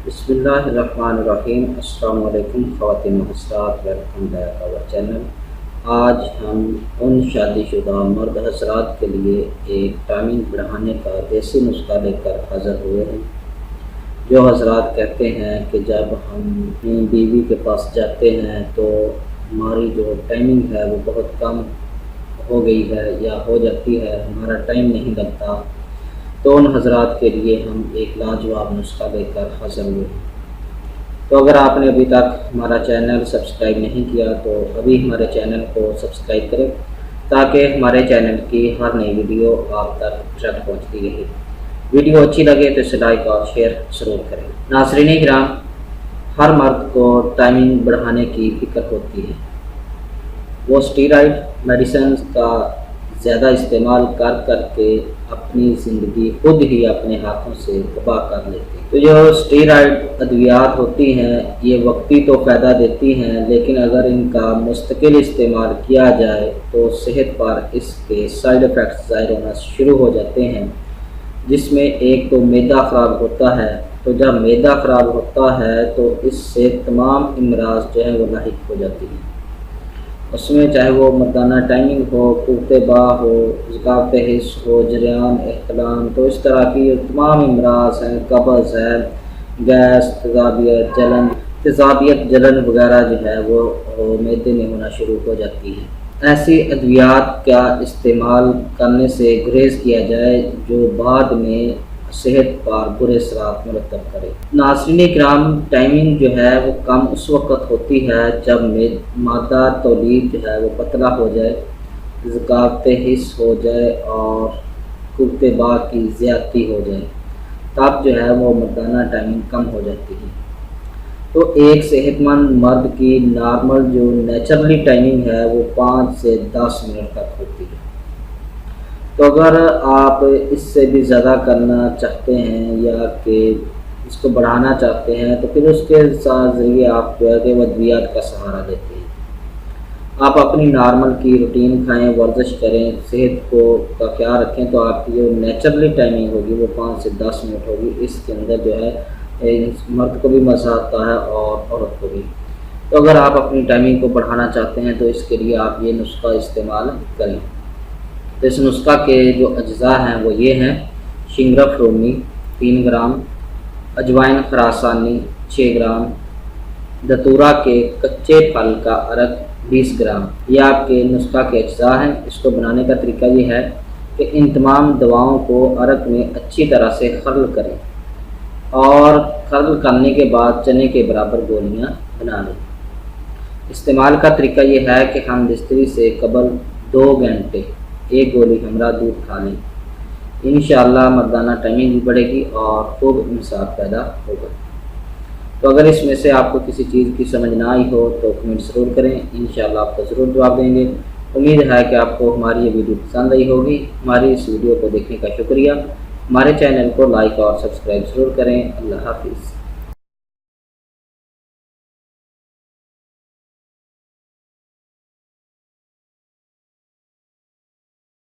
बिस्मिल्लाहिर्रहमानिर्रहीम। अस्सलाम वालेकुम ख़वातीन व हज़रात, वेलकम बैक आवर चैनल। आज हम उन शादीशुदा मर्द हज़रात के लिए एक टाइमिंग बढ़ाने का देसी नुस्खा लेकर हाज़िर हुए हैं। जो हज़रात कहते हैं कि जब हम अपनी बीवी के पास जाते हैं तो हमारी जो टाइमिंग है वो बहुत कम हो गई है या हो जाती है, हमारा टाइम नहीं लगता, तो उन हज़रात के लिए हम एक लाजवाब नुस्खा लेकर हाज़िर हुए। तो अगर आपने अभी तक हमारा चैनल सब्सक्राइब नहीं किया तो अभी हमारे चैनल को सब्सक्राइब करें ताकि हमारे चैनल की हर नई वीडियो आप तक तुरंत पहुँचती रहे। वीडियो अच्छी लगे तो इसे लाइक और शेयर ज़रूर करें। नाज़रीन किराम, हर मर्द को टाइमिंग बढ़ाने की फ़िक्र होती है। वो स्टीरॉयड मेडिसिन का ज़्यादा इस्तेमाल कर के अपनी ज़िंदगी खुद ही अपने हाथों से तबाह कर लेते हैं। तो जो स्टीरॉयड अद्वियात होती हैं ये वक्ती तो फ़ायदा देती हैं, लेकिन अगर इनका मुस्तकिल इस्तेमाल किया जाए तो सेहत पर इसके साइड इफ़ेक्ट्स ज़ाहिर होना शुरू हो जाते हैं, जिसमें एक तो मैदा ख़राब होता है। तो जब मैदा ख़राब होता है तो इससे तमाम अमराज जो है वो लाहिक हो जाती हैं। उसमें चाहे वो मर्दाना टाइमिंग हो, कुर्ते बा हो, ज़कावत हिस्स हो, जरियान एहतलाम, तो इस तरह की तमाम अमराज हैं, कब्ज़ है, गैस, तेज़ाबियत जलन वगैरह जो है वो मैदे में होना शुरू हो जाती है। ऐसी अद्वियात का इस्तेमाल करने से गुरेज़ किया जाए जो बाद में सेहत पर बुरे असरात मुरतब करे। नाज़रीन किराम, टाइमिंग जो है वो कम उस वक़्त होती है जब मादा तौलीद जो है वो पतला हो जाए, ज़कावत हिस्स हो जाए और कुर्ते बा की ज़्यादती हो जाए, तब जो है वो मर्दाना टाइमिंग कम हो जाती है। तो एक सेहतमंद मर्द की नॉर्मल जो नेचुरली टाइमिंग है वो 5 से 10 मिनट तक होती है। तो अगर आप इससे भी ज़्यादा करना चाहते हैं या कि इसको बढ़ाना चाहते हैं तो फिर उसके साथ ज़रिए आप जो है कि अद्वियात का सहारा लेते हैं। आप अपनी नॉर्मल की रूटीन खाएं, वर्जिश करें, सेहत को का ख्याल रखें, तो आपकी जो नेचुरली टाइमिंग होगी वो 5 से 10 मिनट होगी। इसके अंदर जो है मर्द को भी मज़ा आता है और औरत को भी। तो अगर आप अपनी टाइमिंग को बढ़ाना चाहते हैं तो इसके लिए आप ये नुस्खा इस्तेमाल करें। तो इस नुस्खा के जो अज्जा हैं वो ये हैं: शिंगरफ रोमी 3 ग्राम, अजवाइन खरासानी 6 ग्राम, दतूरा के कच्चे फल का अरक 20 ग्राम। ये आपके नुस्खा के अज्जा हैं। इसको बनाने का तरीका ये है कि इन तमाम दवाओं को अरक में अच्छी तरह से खर्ल करें और खर्ल करने के बाद चने के बराबर गोलियां बना लें। इस्तेमाल का तरीका ये है कि हम बिस्तरी से कबल 2 घंटे 1 गोली हमरा दूध खा लें। इंशाअल्लाह मर्दाना टाइमिंग भी बढ़ेगी और खूब इंसाफ पैदा होगा। तो अगर इसमें से आपको किसी चीज़ की समझ ना आई हो तो कमेंट ज़रूर करें, इंशाअल्लाह आपको ज़रूर जवाब देंगे। उम्मीद है कि आपको हमारी ये वीडियो पसंद आई होगी। हमारी इस वीडियो को देखने का शुक्रिया। हमारे चैनल को लाइक और सब्सक्राइब ज़रूर करें। अल्लाह हाफिज़।